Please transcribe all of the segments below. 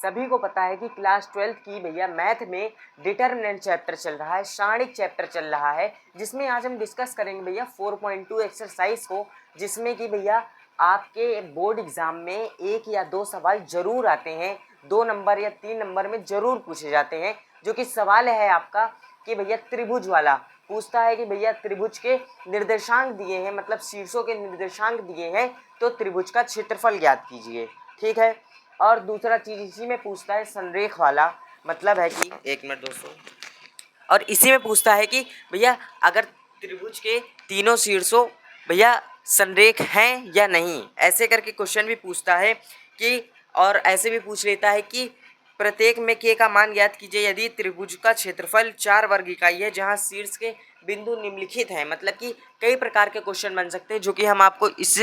सभी को पता है कि क्लास 12th की भैया मैथ में डिटर्मिनेंट चैप्टर चल रहा है, सारणिक चैप्टर चल रहा है, जिसमें आज हम डिस्कस करेंगे भैया 4.2 एक्सरसाइज को, जिसमें कि भैया आपके बोर्ड एग्जाम में 1 या 2 सवाल जरूर आते हैं, 2 नंबर या 3 नंबर में जरूर पूछे जाते हैं। जो कि सवाल है आपका कि भैया त्रिभुज वाला पूछता है कि भैया त्रिभुज के निर्देशांक दिए हैं, मतलब शीर्षों के निर्देशांक दिए हैं, तो त्रिभुज का क्षेत्रफल ज्ञात कीजिए। ठीक है। और दूसरा चीज इसी में पूछता है संरेख वाला, मतलब है कि 1 मिनट दोस्तों, और इसी में पूछता है कि भैया अगर त्रिभुज के तीनों शीर्षों भैया संरेख हैं या नहीं, ऐसे करके क्वेश्चन भी पूछता है कि, और ऐसे भी पूछ लेता है कि प्रत्येक में के का मान ज्ञात कीजिए यदि त्रिभुज का क्षेत्रफल 4 वर्ग इकाई है जहां शीर्ष के बिंदु निम्नलिखित हैं। मतलब कि कई प्रकार के क्वेश्चन बन सकते हैं, जो कि हम आपको इस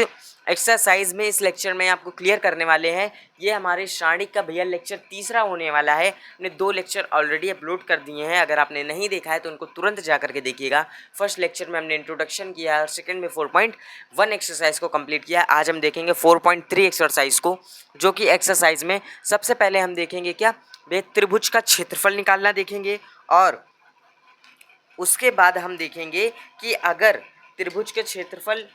एक्सरसाइज में, इस लेक्चर में आपको क्लियर करने वाले हैं। ये हमारे सारणिक का भैया लेक्चर तीसरा होने वाला है। हमने 2 लेक्चर ऑलरेडी अपलोड कर दिए हैं, अगर आपने नहीं देखा है तो उनको तुरंत जा करके देखिएगा। फर्स्ट लेक्चर में हमने इंट्रोडक्शन किया और सेकंड में 4.1 एक्सरसाइज को कंप्लीट किया। आज हम देखेंगे 4.3 एक्सरसाइज को, जो कि एक्सरसाइज में सबसे पहले हम देखेंगे क्या, त्रिभुज का क्षेत्रफल निकालना देखेंगे, और उसके बाद हम देखेंगे कि अगर त्रिभुज के क्षेत्रफल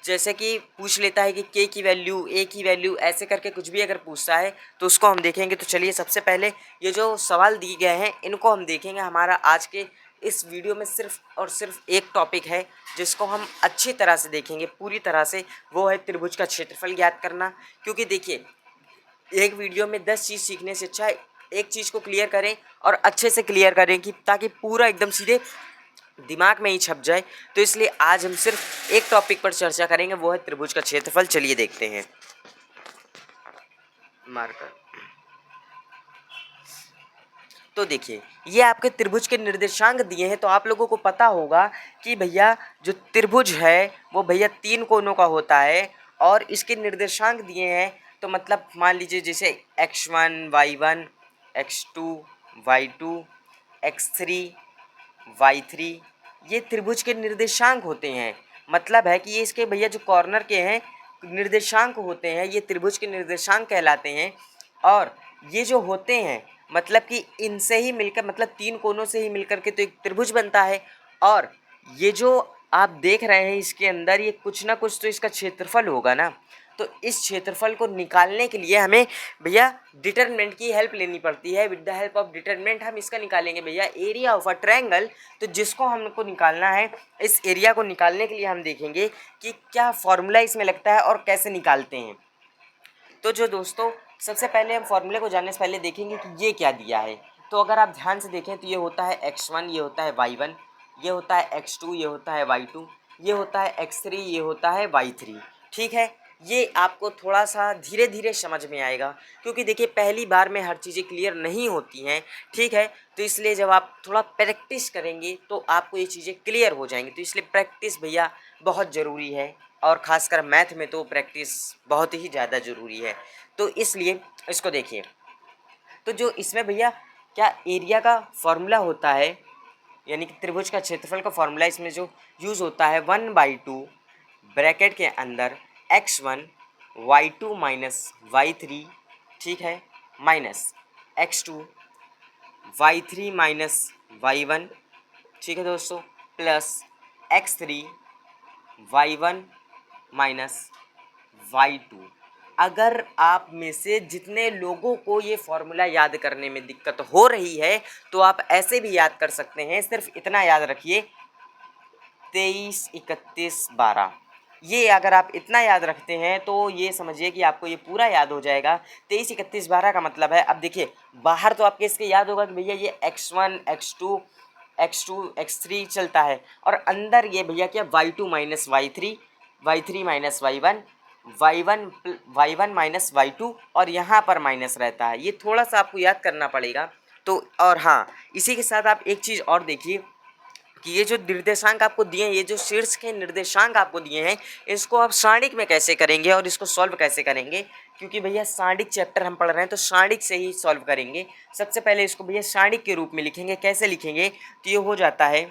जैसे कि पूछ लेता है कि के की वैल्यू, ए की वैल्यू, ऐसे करके कुछ भी अगर पूछता है तो उसको हम देखेंगे। तो चलिए सबसे पहले ये जो सवाल दिए गए हैं इनको हम देखेंगे। हमारा आज के इस वीडियो में सिर्फ और सिर्फ एक टॉपिक है जिसको हम अच्छी तरह से देखेंगे, पूरी तरह से, वो है त्रिभुज का क्षेत्रफल ज्ञात करना। क्योंकि देखिए, एक वीडियो में 10 चीज़ सीखने से अच्छा है एक चीज़ को क्लियर करें और अच्छे से क्लियर करें, कि ताकि पूरा एकदम सीधे दिमाग में ही छप जाए। तो इसलिए आज हम सिर्फ एक टॉपिक पर चर्चा करेंगे, वो है त्रिभुज का क्षेत्रफल। चलिए देखते हैं। मार्कर, तो देखिए ये आपके त्रिभुज के निर्देशांक दिए हैं, तो आप लोगों को पता होगा कि भैया जो त्रिभुज है वो भैया 3 कोनों का होता है, और इसके निर्देशांक दिए हैं। तो मतलब मान लीजिए जैसे x1 y1, x2 y2, x3 y3, ये त्रिभुज के निर्देशांक होते हैं। मतलब है कि ये इसके भैया जो कॉर्नर के हैं निर्देशांक होते हैं, ये त्रिभुज के निर्देशांक कहलाते हैं। और ये जो होते हैं मतलब कि इनसे ही मिलकर, मतलब 3 कोनों से ही मिलकर के तो एक त्रिभुज बनता है। और ये जो आप देख रहे हैं इसके अंदर, ये कुछ ना कुछ तो इसका क्षेत्रफल होगा ना। तो इस क्षेत्रफल को निकालने के लिए हमें भैया डिटरमिनेंट की हेल्प लेनी पड़ती है। With the help of determinant हम इसका निकालेंगे भैया एरिया ऑफ अ ट्रायंगल। तो जिसको हमको निकालना है, इस एरिया को निकालने के लिए हम देखेंगे कि क्या फॉर्मूला इसमें लगता है और कैसे निकालते हैं। तो जो दोस्तों, सबसे पहले हम फॉर्मूले को जानने से पहले देखेंगे कि ये क्या दिया है। तो अगर आप ध्यान से देखें तो ये होता है x1, ये होता है y1, ये होता है x2, ये होता है y2, ये होता है x3, ये होता है y3। ठीक है। ये आपको थोड़ा सा धीरे धीरे समझ में आएगा, क्योंकि देखिए पहली बार में हर चीज़ें क्लियर नहीं होती हैं। ठीक है। तो इसलिए जब आप थोड़ा प्रैक्टिस करेंगे तो आपको ये चीज़ें क्लियर हो जाएंगी। तो इसलिए प्रैक्टिस भैया बहुत ज़रूरी है, और ख़ासकर मैथ में तो प्रैक्टिस बहुत ही ज़्यादा ज़रूरी है। तो इसलिए इसको देखिए, तो जो इसमें भैया क्या एरिया का फॉर्मूला होता है, यानी कि त्रिभुज का क्षेत्रफल का फॉर्मूला इसमें जो यूज़ होता है 1/2 ब्रैकेट के अंदर x1 y2 माइनस y3, ठीक है, minus x2 y3 minus y1, ठीक है दोस्तों, plus x3 y1 minus y2। अगर आप में से जितने लोगों को ये फॉर्मूला याद करने में दिक्कत हो रही है तो आप ऐसे भी याद कर सकते हैं। सिर्फ इतना याद रखिए, 23, 31, 12, ये अगर आप इतना याद रखते हैं तो ये समझिए कि आपको ये पूरा याद हो जाएगा। 23, 31, 12 का मतलब है, अब देखिए बाहर तो आपके इसके याद होगा कि भैया ये x1, x2, x3 चलता है, और अंदर ये भैया क्या y2 minus y3, y3 minus y1, y1 minus y2, और यहाँ पर माइनस रहता है। ये थोड़ा सा आपको याद करना पड़ेगा। तो और हाँ, इसी के साथ आप एक चीज़ और देखिए कि ये जो निर्देशांक आपको दिए हैं, ये जो शीर्ष के निर्देशांक आपको दिए हैं, इसको आप सारणिक में कैसे करेंगे और इसको सॉल्व कैसे करेंगे। क्योंकि भैया सारणिक चैप्टर हम पढ़ रहे हैं तो सारणिक से ही सॉल्व करेंगे। सबसे पहले इसको भैया सारणिक के रूप में लिखेंगे। कैसे लिखेंगे, तो ये हो जाता है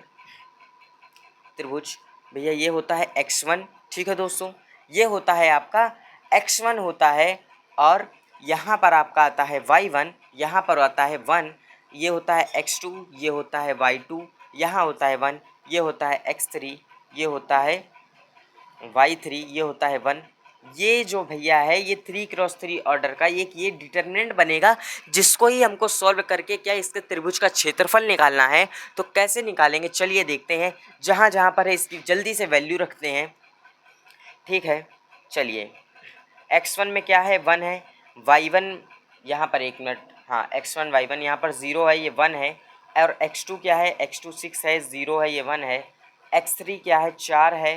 त्रिभुज, भैया ये होता है x1, ठीक है दोस्तों, ये होता है आपका x1 होता है, और यहाँ पर आपका आता है y1, यहाँ पर आता है 1, ये होता है x2, ये होता है y2, यहाँ होता है 1, ये होता है x3, ये होता है y3, ये होता है 1। ये जो भैया है ये 3x3 ऑर्डर का एक ये डिटरमिनेंट बनेगा, जिसको ही हमको सॉल्व करके क्या इसके त्रिभुज का क्षेत्रफल निकालना है। तो कैसे निकालेंगे चलिए देखते हैं। जहाँ जहाँ पर है इसकी जल्दी से वैल्यू रखते हैं, ठीक है। चलिए x1 में क्या है 1 है, y1 यहाँ पर 1 मिनट, हाँ x1 y1 यहाँ पर 0 है, ये 1 है। और x2 क्या है, x2 6 है, 0 है, ये 1 है। x3 क्या है 4 है,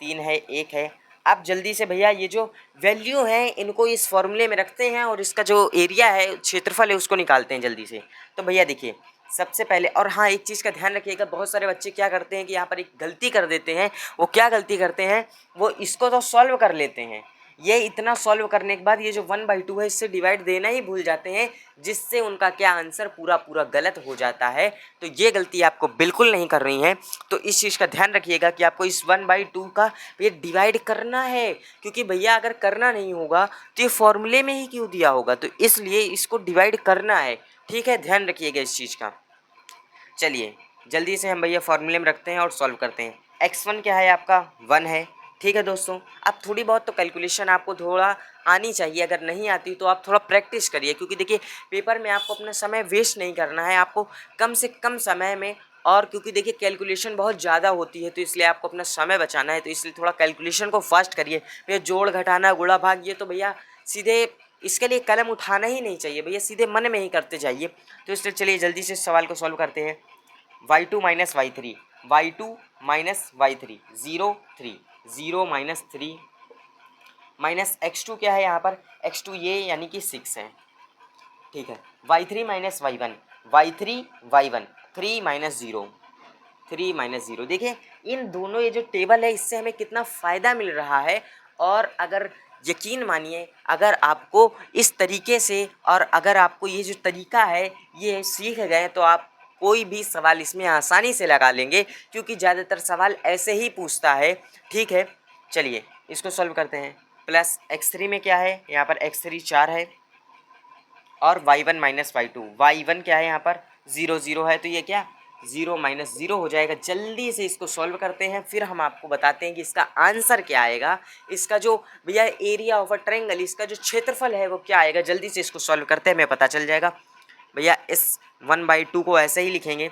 3 है, 1 है। अब जल्दी से भैया ये जो वैल्यू है इनको इस फॉर्मूले में रखते हैं और इसका जो एरिया है क्षेत्रफल है उसको निकालते हैं जल्दी से। तो भैया देखिए सबसे पहले, और हाँ एक चीज़ का ध्यान रखिएगा, बहुत सारे बच्चे क्या करते हैं कि यहाँ पर एक गलती कर देते हैं। वो क्या गलती करते हैं, वो इसको तो सॉल्व कर लेते हैं, ये इतना सॉल्व करने के बाद ये जो 1/2 है इससे डिवाइड देना ही भूल जाते हैं, जिससे उनका क्या आंसर पूरा पूरा गलत हो जाता है। तो ये गलती आपको बिल्कुल नहीं करनी है। तो इस चीज़ का ध्यान रखिएगा कि आपको इस 1/2 का ये डिवाइड करना है, क्योंकि भैया अगर करना नहीं होगा तो ये फॉर्मूले में ही क्यों दिया होगा, तो इसलिए इसको डिवाइड करना है, ठीक है। ध्यान रखिएगा इस चीज़ का। चलिए जल्दी से हम भैया फॉर्मूले में रखते हैं और सॉल्व करते हैं। x1 क्या है आपका 1 है, ठीक है दोस्तों। अब थोड़ी बहुत तो कैलकुलेशन आपको थोड़ा आनी चाहिए, अगर नहीं आती तो आप थोड़ा प्रैक्टिस करिए, क्योंकि देखिए पेपर में आपको अपना समय वेस्ट नहीं करना है, आपको कम से कम समय में, और क्योंकि देखिए कैलकुलेशन बहुत ज़्यादा होती है तो इसलिए आपको अपना समय बचाना है, तो इसलिए थोड़ा कैलकुलेशन को फास्ट करिए भैया। जोड़ घटाना गुणा भाग ये तो भैया सीधे इसके लिए कलम उठाना ही नहीं चाहिए भैया, सीधे मन में ही करते जाइए। तो इसलिए चलिए जल्दी से सवाल को सॉल्व करते हैं। y2 minus y3, y2 minus y3, 0 3, 0 minus 3 minus x2 क्या है यहाँ पर, x2 ये यानी कि 6 है, ठीक है। y3 minus y1, y3 y1, 3 minus 0, 3 minus 0। देखिए इन दोनों ये जो टेबल है इससे हमें कितना फ़ायदा मिल रहा है। और अगर यकीन मानिए अगर आपको इस तरीके से, और अगर आपको ये जो तरीका है ये सीख गए तो आप कोई भी सवाल इसमें आसानी से लगा लेंगे, क्योंकि ज़्यादातर सवाल ऐसे ही पूछता है, ठीक है। चलिए इसको सॉल्व करते हैं। प्लस x3 में क्या है, यहाँ पर x3 4 है, और y1 माइनस y2, y1 क्या है यहाँ पर 0 0 है, तो ये क्या 0 माइनस 0 हो जाएगा। जल्दी से इसको सॉल्व करते हैं, फिर हम आपको बताते हैं कि इसका आंसर क्या आएगा। इसका जो भैया एरिया ऑफ अ ट्रायंगल, इसका जो क्षेत्रफल है वो क्या आएगा। जल्दी से इसको सॉल्व करते हैं, हमें पता चल जाएगा। भैया इस 1/2 को ऐसे ही लिखेंगे,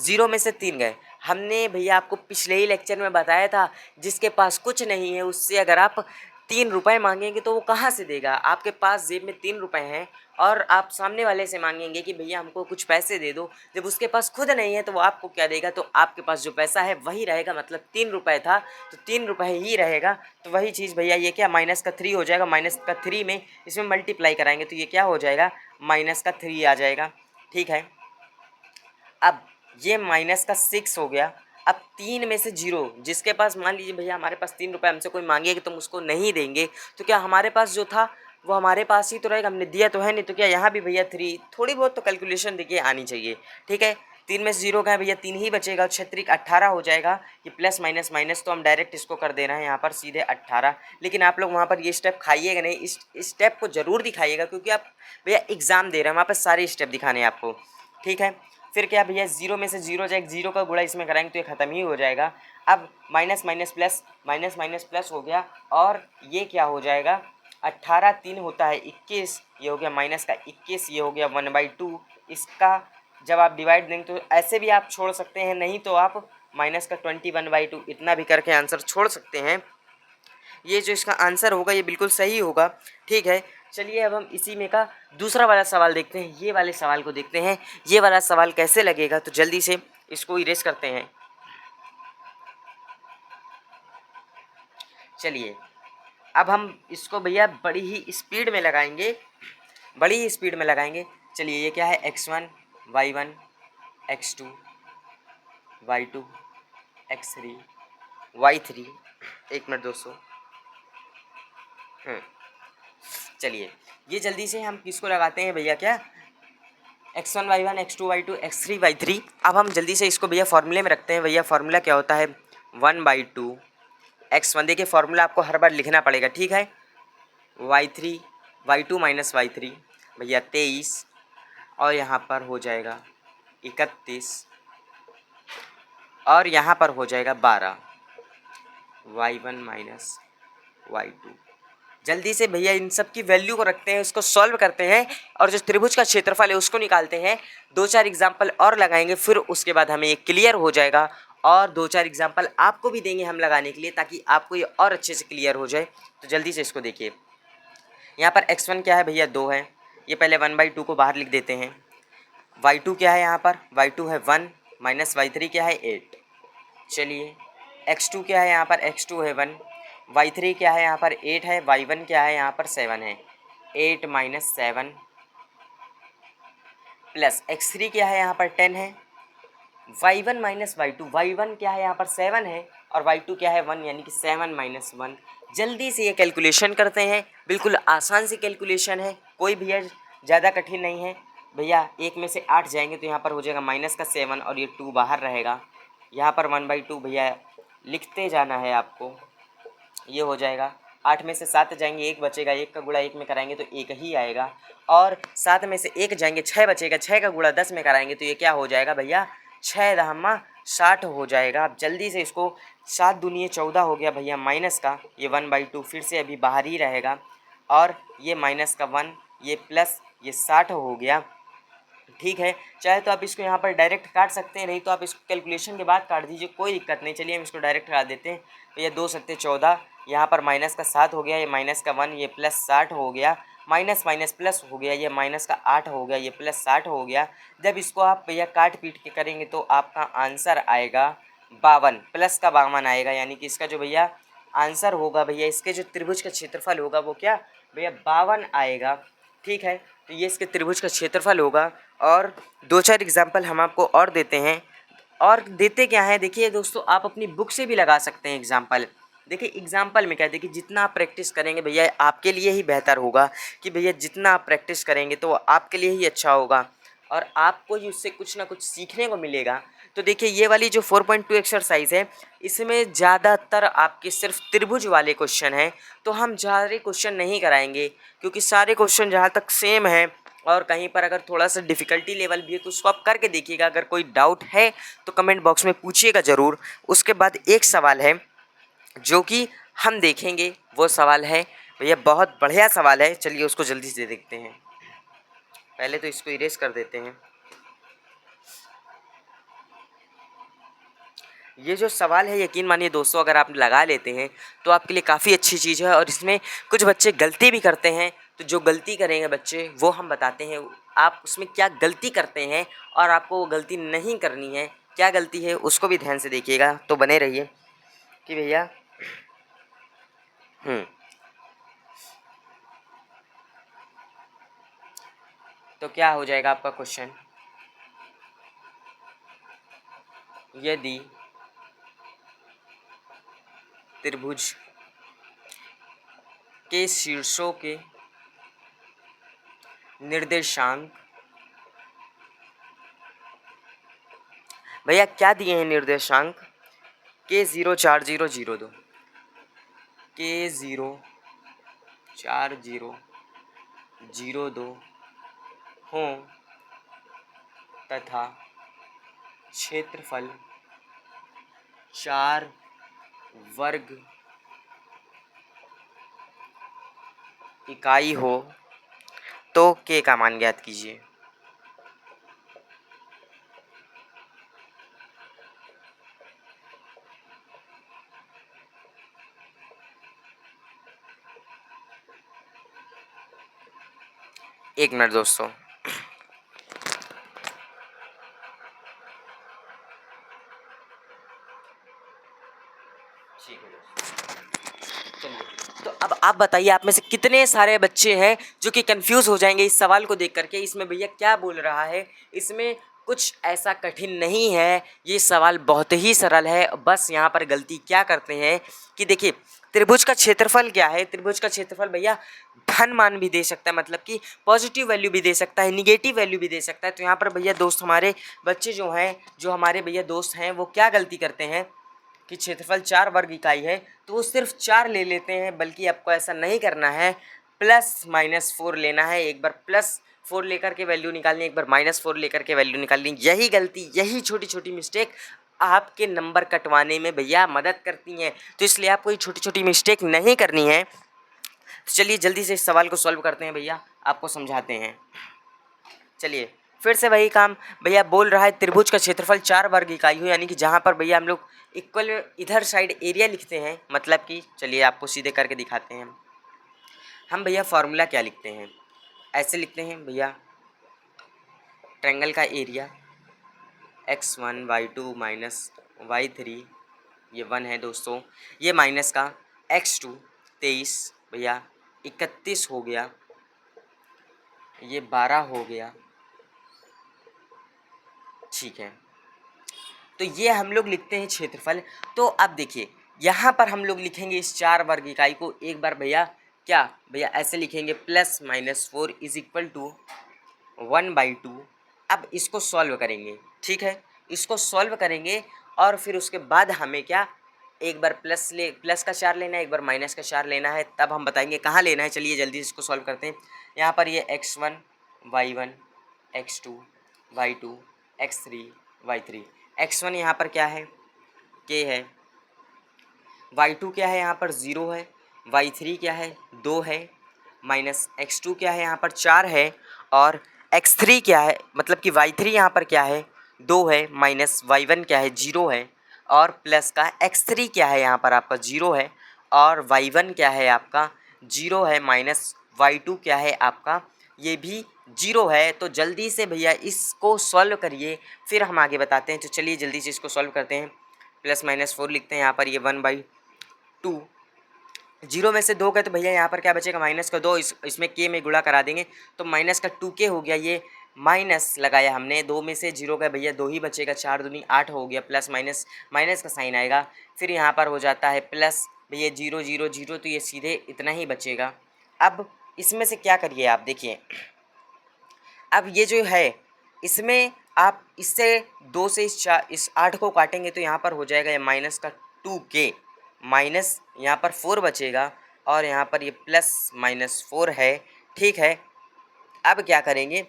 0 में से 3 गए। हमने भैया आपको पिछले ही लेक्चर में बताया था, जिसके पास कुछ नहीं है उससे अगर आप 3 रुपये मांगेंगे तो वो कहाँ से देगा। आपके पास जेब में 3 रुपये हैं और आप सामने वाले से मांगेंगे कि भैया हमको कुछ पैसे दे दो, जब उसके पास खुद नहीं है तो वो आपको क्या देगा, तो आपके पास जो पैसा है वही रहेगा। मतलब 3 रुपये था तो 3 रुपये ही रहेगा। तो वही चीज़ भैया ये क्या माइनस का 3 हो जाएगा, माइनस का 3 में इसमें मल्टीप्लाई कराएंगे तो ये क्या हो जाएगा, माइनस का 3 आ जाएगा, ठीक है। अब ये माइनस का 6 हो गया। अब 3 में से 0, जिसके पास मान लीजिए भैया हमारे पास 3 रुपये हमसे कोई मांगेगा तो हम उसको नहीं देंगे, तो क्या हमारे पास जो था वो हमारे पास ही तो रहेगा, हमने दिया तो है नहीं। तो क्या यहाँ भी भैया 3, थोड़ी बहुत तो कैलकुलेशन देखिए आनी चाहिए, ठीक है। 3 में से 0 का है भैया 3 ही बचेगा, 6 18 हो जाएगा। ये प्लस माइनस माइनस तो हम डायरेक्ट इसको कर दे रहे हैं यहाँ पर सीधे 18। लेकिन आप लोग वहाँ पर ये स्टेप खाइएगा नहीं, इस स्टेप को ज़रूर दिखाइएगा, क्योंकि आप भैया एग्ज़ाम दे रहे हैं, वहाँ पर सारे स्टेप दिखाने हैं आपको, ठीक है। फिर क्या भैया 0 में से 0 जाएगा, 0 का गुणा इसमें कराएंगे तो ये ख़त्म ही हो जाएगा। अब minus minus plus, minus minus plus हो गया, और ये क्या हो जाएगा 18 3 होता है 21, ये हो गया माइनस का 21, ये हो गया 1/2। इसका जब आप डिवाइड देंगे तो ऐसे भी आप छोड़ सकते हैं, नहीं तो आप माइनस का 21/2 इतना भी करके आंसर छोड़ सकते हैं। ये जो इसका आंसर होगा ये बिल्कुल सही होगा, ठीक है। चलिए अब हम इसी में का दूसरा वाला सवाल देखते हैं, ये वाले सवाल को देखते हैं, ये वाला सवाल कैसे लगेगा। तो जल्दी से इसको इरेज करते हैं। चलिए अब हम इसको भैया बड़ी ही स्पीड में लगाएंगे, बड़ी ही स्पीड में लगाएंगे। चलिए ये क्या है x1 y1 x2 y2 x3 y3, एक मिनट दोस्तों। चलिए ये जल्दी से हम किसको लगाते हैं भैया, क्या x1 y1 x2 y2 x3 y3। अब हम जल्दी से इसको भैया फॉर्मूले में रखते हैं। भैया फार्मूला क्या होता है 1/2 x1, देखिए फार्मूला आपको हर बार लिखना पड़ेगा, ठीक है। y3 y2 माइनस y3 भैया 23, और यहाँ पर हो जाएगा 31, और यहाँ पर हो जाएगा 12, y1 माइनस y2। जल्दी से भैया इन सब की वैल्यू को रखते हैं, उसको सॉल्व करते हैं और जो त्रिभुज का क्षेत्रफल है उसको निकालते हैं। 2-4 एग्जाम्पल और लगाएंगे, फिर उसके बाद हमें ये क्लियर हो जाएगा, और 2-4 एग्जाम्पल आपको भी देंगे हम लगाने के लिए, ताकि आपको ये और अच्छे से क्लियर हो जाए। तो जल्दी से इसको देखिए। यहाँ पर x1 क्या है भैया 2 है, ये पहले 1/2 को बाहर लिख देते हैं। y2 क्या है, यहाँ पर y2 है 1 माइनस y3 क्या है 8। चलिए x2 क्या है, यहाँ पर x2 है 1, y3 क्या है यहाँ पर 8 है, y1 क्या है यहाँ पर 7 है, 8 माइनस 7 प्लस x3 क्या है यहाँ पर 10 है, y1 माइनस y2, y1 क्या है यहाँ पर 7 है और y2 क्या है 1, यानी कि 7 माइनस 1। जल्दी से ये कैलकुलेशन करते हैं, बिल्कुल आसान सी कैलकुलेशन है, कोई भैया ज़्यादा कठिन नहीं है। भैया 1 में से 8 जाएंगे तो यहाँ पर हो जाएगा माइनस का 7 और ये 2 बाहर रहेगा। यहाँ पर 1/2 भैया लिखते जाना है आपको, ये हो जाएगा। 8 में से 7 जाएंगे 1 बचेगा, 1 का गुणा 1 में कराएंगे तो 1 ही आएगा, और 7 में से 1 जाएंगे 6 बचेगा, 6 का गुणा 10 में कराएंगे तो ये क्या हो जाएगा भैया 6 दहमा 60 हो जाएगा। आप जल्दी से इसको 7 दूनी 14 हो गया भैया माइनस का, ये 1/2 फिर से अभी बाहर ही रहेगा, और ये माइनस का 1, ये प्लस ये 60 हो गया। ठीक है, चाहे तो आप इसको यहाँ पर डायरेक्ट काट सकते हैं, नहीं तो आप इसको कैलकुलेशन के बाद काट दीजिए, कोई दिक्कत नहीं। चलिए हम इसको डायरेक्ट काट देते हैं। तो ये 2 सत्ते 14, यहाँ पर माइनस का 7 हो गया, ये माइनस का 1, ये प्लस 60 हो गया, माइनस माइनस प्लस हो गया, ये माइनस का 8 हो गया, ये प्लस 60 हो गया। जब इसको आप भैया काट पीट के करेंगे तो आपका आंसर आएगा 52, प्लस का 52 आएगा, यानी कि इसका जो भैया आंसर होगा भैया, इसके जो त्रिभुज का क्षेत्रफल होगा वो क्या भैया 52 आएगा। ठीक है, तो ये इसके त्रिभुज का क्षेत्रफल होगा। और 2-4 एग्जाम्पल हम आपको और देते हैं, और देते क्या है देखिए दोस्तों, आप अपनी बुक से भी लगा सकते हैं एग्जाम्पल। देखिए एग्जाम्पल में क्या है, देखिए जितना आप प्रैक्टिस करेंगे भैया आपके लिए ही बेहतर होगा, कि भैया जितना आप प्रैक्टिस करेंगे तो आपके लिए ही अच्छा होगा, और आपको ही उससे कुछ ना कुछ सीखने को मिलेगा। तो देखिए ये वाली जो 4.2 एक्सरसाइज है, इसमें ज़्यादातर आपके सिर्फ त्रिभुज वाले क्वेश्चन हैं, तो हम सारे क्वेश्चन नहीं कराएंगे, क्योंकि सारे क्वेश्चन जहाँ तक सेम है, और कहीं पर अगर थोड़ा सा डिफ़िकल्टी लेवल भी है तो उसको आप करके देखिएगा। अगर कोई डाउट है तो कमेंट बॉक्स में पूछिएगा ज़रूर। उसके बाद एक सवाल है जो कि हम देखेंगे, वो सवाल है भैया बहुत बढ़िया सवाल है, चलिए उसको जल्दी से देखते हैं। पहले तो इसको इरेज कर देते हैं। ये जो सवाल है यकीन मानिए दोस्तों, अगर आप लगा लेते हैं तो आपके लिए काफ़ी अच्छी चीज़ है, और इसमें कुछ बच्चे गलती भी करते हैं, तो जो गलती करेंगे बच्चे वो हम बताते हैं, आप उसमें क्या गलती करते हैं और आपको वो गलती नहीं करनी है, क्या गलती है उसको भी ध्यान से देखिएगा। तो बने रहिए कि भैया तो क्या हो जाएगा आपका क्वेश्चन, यदि त्रिभुज के शीर्षों के निर्देशांक, भैया क्या दिए हैं निर्देशांक, K0 4002, K0 4002 हों तथा क्षेत्रफल 4 वर्ग इकाई हो तो K का मान ज्ञात कीजिए। एक मिनट दोस्तों, ठीक है दोस्तों। चलिए तो अब आप बताइए, आप में से कितने सारे बच्चे हैं जो कि कंफ्यूज हो जाएंगे इस सवाल को देख करके, इसमें भैया क्या बोल रहा है। इसमें कुछ ऐसा कठिन नहीं है, ये सवाल बहुत ही सरल है। बस यहाँ पर गलती क्या करते हैं कि देखिए त्रिभुज का क्षेत्रफल क्या है, त्रिभुज का क्षेत्रफल भैया धन मान भी दे सकता है, मतलब कि पॉजिटिव वैल्यू भी दे सकता है, निगेटिव वैल्यू भी दे सकता है। तो यहाँ पर भैया दोस्त हमारे बच्चे जो हैं, जो हमारे भैया दोस्त हैं, वो क्या गलती करते हैं कि क्षेत्रफल 4 वर्ग इकाई है तो वो सिर्फ 4 ले लेते हैं, बल्कि आपको ऐसा नहीं करना है। प्लस माइनस 4 लेना है, एक बार प्लस 4 लेकर के वैल्यू निकालनी है, एक बार माइनस 4 लेकर के वैल्यू निकालनी। यही गलती, यही छोटी छोटी मिस्टेक आपके नंबर कटवाने में भैया मदद करती हैं। तो इसलिए आपको ये छोटी छोटी मिस्टेक नहीं करनी है। तो चलिए जल्दी से इस सवाल को सॉल्व करते हैं भैया, आपको समझाते हैं। चलिए फिर से वही काम भैया, बोल रहा है त्रिभुज का क्षेत्रफल 4 वर्ग इकाई हो, यानी कि जहाँ पर भैया हम लोग इक्वल इधर साइड एरिया लिखते हैं, मतलब कि चलिए आपको सीधे करके दिखाते हैं। हम भैया फार्मूला क्या लिखते हैं, ऐसे लिखते हैं भैया, ट्रायंगल का area x1 y2 minus y3, ये 1 है दोस्तों, ये माइनस का x2 23 भैया 31 हो गया, ये 12 हो गया, ठीक है। तो ये हम लोग लिखते हैं क्षेत्रफल। तो अब देखिए यहाँ पर हम लोग लिखेंगे इस 4 वर्ग इकाई को, एक बार भैया क्या भैया ऐसे लिखेंगे, plus minus 4 is equal to 1/2। अब इसको सॉल्व करेंगे, ठीक है, इसको सॉल्व करेंगे और फिर उसके बाद हमें क्या, एक बार प्लस का 4 लेना है, एक बार माइनस का 4 लेना है, तब हम बताएंगे कहाँ लेना है। चलिए जल्दी इसको सॉल्व करते हैं। यहाँ पर ये x1 y1 x2 y2 x3 y3, x1 यहाँ पर क्या है, k है, y2 क्या है, यहाँ पर 0 है, y3 क्या है, 2 है, माइनस x2 क्या है, यहाँ पर 4 है, और x3 क्या है, मतलब कि y3 यहाँ पर क्या है, 2 है, माइनस y1 क्या है, 0 है, और प्लस का x3 क्या है, यहाँ पर आपका 0 है, और y1 क्या है आपका 0 है, माइनस y2 क्या है आपका, ये भी 0 है। तो जल्दी से भैया इसको सॉल्व करिए, फिर हम आगे बताते हैं। तो चलिए जल्दी से इसको सॉल्व करते हैं। प्लस माइनस 4 लिखते हैं, यहाँ पर ये 1/2, 0 में से 2 गए तो भैया यहाँ पर क्या बचेगा, माइनस का 2, इसमें के में गुणा करा देंगे तो माइनस का 2k हो गया, ये माइनस लगाया हमने, 2 में से 0 गए भैया 2 ही बचेगा, 4 दूनी 8 हो गया, प्लस माइनस माइनस का साइन आएगा, फिर यहाँ पर हो जाता है प्लस भैया 0 0 0, तो ये सीधे इतना ही बचेगा। अब इसमें से क्या करिए आप देखिए, अब ये जो है इसमें आप इससे 2 से इस 8 को काटेंगे तो यहाँ पर हो जाएगा ये माइनस का 2k, माइनस यहाँ पर 4 बचेगा, और यहाँ पर ये प्लस माइनस 4 है, ठीक है। अब क्या करेंगे,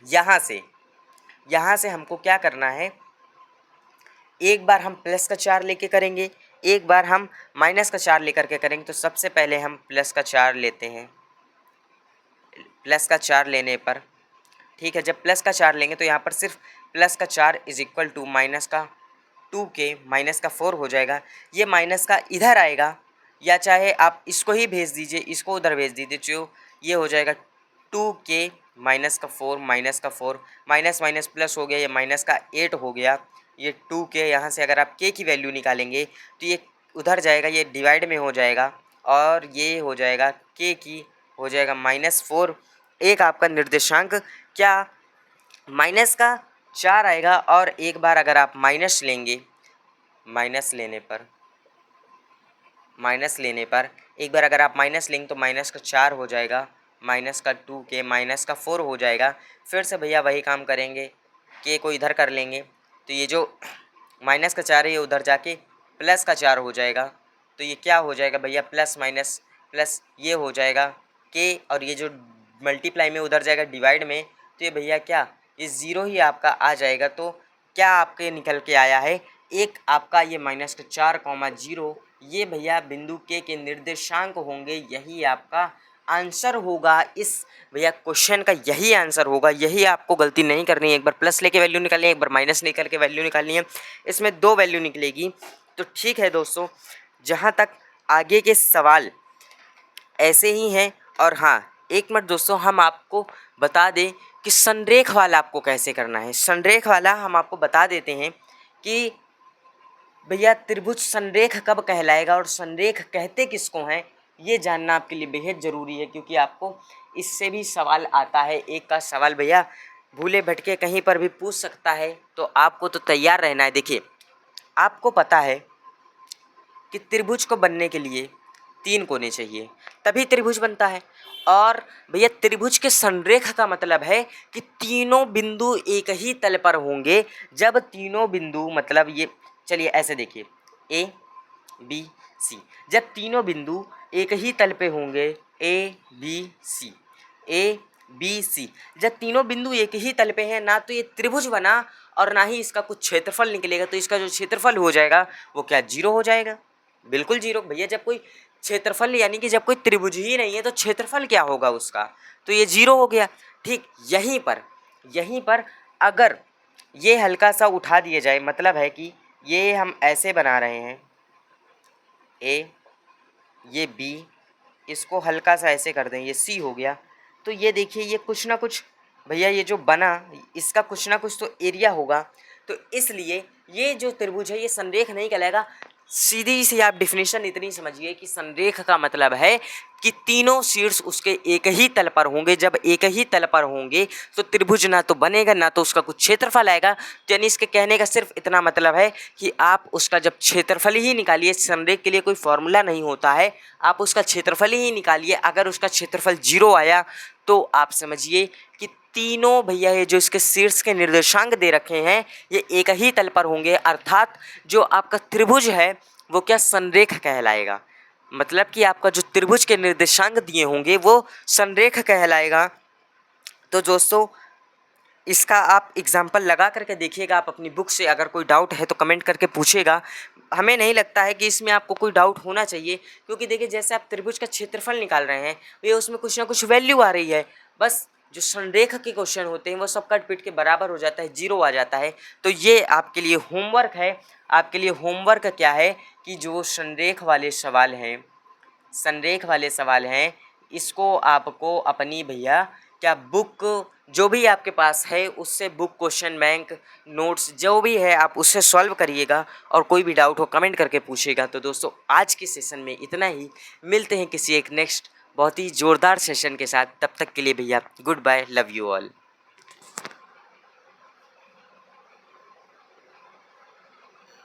यहाँ से हमको क्या करना है, एक बार हम प्लस का 4 लेके करेंगे, एक बार हम माइनस का 4 लेकर के करेंगे। तो सबसे पहले हम प्लस का 4 लेते हैं, प्लस का 4 लेने पर, ठीक है, जब प्लस का 4 लेंगे तो यहाँ पर सिर्फ प्लस का 4 इज इक्वल टू माइनस का 2k माइनस का 4 हो जाएगा। ये माइनस का इधर आएगा, या चाहे आप इसको ही भेज दीजिए, इसको उधर भेज दीजिए, जो ये हो जाएगा 2k माइनस का 4 माइनस का 4, माइनस माइनस प्लस हो गया, ये माइनस का 8 हो गया, ये 2k, यहाँ से अगर आप k की वैल्यू निकालेंगे तो ये उधर जाएगा, ये डिवाइड में हो जाएगा, और ये हो जाएगा k की हो जाएगा -4। एक आपका निर्देशांक क्या माइनस का 4 आएगा, और एक बार अगर आप माइनस लेंगे, माइनस लेने पर एक बार अगर आप माइनस लेंगे तो माइनस का 4 हो जाएगा, माइनस का 2k माइनस का 4 हो जाएगा। फिर से भैया वही काम करेंगे, k को इधर कर लेंगे तो ये जो माइनस का 4 है ये उधर जाके प्लस का 4 हो जाएगा, तो ये क्या हो जाएगा भैया, प्लस माइनस प्लस ये हो जाएगा k, और ये जो मल्टीप्लाई में उधर जाएगा डिवाइड में, तो ये भैया क्या, ये 0 ही आपका आ जाएगा। तो क्या आपके निकल के आया है, एक आपका ये माइनस का 4,0 ये भैया बिंदु के निर्देशांक होंगे, यही आपका आंसर होगा। इस भैया क्वेश्चन का यही आंसर होगा, यही आपको गलती नहीं करनी है। एक बार प्लस लेके वैल्यू निकालनी है, एक बार माइनस लेकर के वैल्यू निकालनी है, इसमें 2 वैल्यू निकलेगी। तो ठीक है दोस्तों, जहाँ तक आगे के सवाल ऐसे ही हैं। और हाँ, एक मिनट दोस्तों, हम आपको बता दें कि संरेख वाला आपको कैसे करना है। संरेख वाला हम आपको बता देते हैं कि भैया त्रिभुज संरेख कब कहलाएगा और संरेख कहते किसको हैं, ये जानना आपके लिए बेहद ज़रूरी है, क्योंकि आपको इससे भी सवाल आता है। एक का सवाल भैया भूले भटके कहीं पर भी पूछ सकता है, तो आपको तो तैयार रहना है। देखिए, आपको पता है कि त्रिभुज को बनने के लिए 3 कोने चाहिए, तभी त्रिभुज बनता है। और भैया त्रिभुज के संरेख का मतलब है कि तीनों बिंदु एक ही तल पर होंगे। जब तीनों बिंदु, मतलब ये चलिए ऐसे देखिए, A B C, जब तीनों बिंदु एक ही तल पे होंगे, A B C, A B C. जब तीनों बिंदु एक ही तल पे हैं, ना तो ये त्रिभुज बना और ना ही इसका कुछ क्षेत्रफल निकलेगा, तो इसका जो क्षेत्रफल हो जाएगा वो क्या, जीरो हो जाएगा, बिल्कुल जीरो। भैया जब कोई क्षेत्रफल यानी कि जब कोई त्रिभुज ही नहीं है तो क्षेत्रफल क्या होगा उसका, तो ये जीरो हो गया। ठीक यहीं पर अगर ये हल्का सा उठा दिया जाए, मतलब है कि ये हम ऐसे बना रहे हैं, ए, ये बी, इसको हल्का सा ऐसे कर दें, ये सी हो गया। तो ये देखिए ये कुछ ना कुछ भैया ये जो बना इसका कुछ ना कुछ तो एरिया होगा, तो इसलिए ये जो त्रिभुज है ये संरेख नहीं कहलाएगा। सीधी सी आप डिफिनेशन इतनी समझिए कि संरेख का मतलब है कि तीनों शीर्ष उसके एक ही तल पर होंगे। जब एक ही तल पर होंगे तो त्रिभुज ना तो बनेगा ना तो उसका कुछ क्षेत्रफल आएगा। यानी इसके कहने का सिर्फ इतना मतलब है कि आप उसका जब क्षेत्रफल ही निकालिए, संरेख के लिए कोई फॉर्मूला नहीं होता है, आप उसका क्षेत्रफल ही निकालिए। अगर उसका क्षेत्रफल जीरो आया तो आप समझिए कि तीनों भैया ये जो इसके शीर्ष के निर्देशांक दे रखे हैं ये एक ही तल पर होंगे, अर्थात जो आपका त्रिभुज है वो क्या, संरेख कहलाएगा। मतलब कि आपका जो त्रिभुज के निर्देशांक दिए होंगे वो संरेख कहलाएगा। तो दोस्तों इसका आप एग्जाम्पल लगा करके देखिएगा, आप अपनी बुक से। अगर कोई डाउट है तो कमेंट करके पूछिएगा। हमें नहीं लगता है कि इसमें आपको कोई डाउट होना चाहिए, क्योंकि देखिए जैसे आप त्रिभुज का क्षेत्रफल निकाल रहे हैं ये उसमें कुछ ना कुछ वैल्यू आ रही है। बस जो संरेख के क्वेश्चन होते हैं वो सब कट पिट के बराबर हो जाता है, जीरो आ जाता है। तो ये आपके लिए होमवर्क है। आपके लिए होमवर्क क्या है कि जो संरेख वाले सवाल हैं इसको आपको अपनी भैया क्या बुक जो भी आपके पास है उससे बुक, क्वेश्चन बैंक, नोट्स जो भी है आप उससे सॉल्व करिएगा, और कोई भी डाउट हो कमेंट करके पूछिएगा। तो दोस्तों आज के सेशन में इतना ही, मिलते हैं किसी एक नेक्स्ट बहुत ही ज़ोरदार सेशन के साथ। तब तक के लिए भैया goodbye, love you all.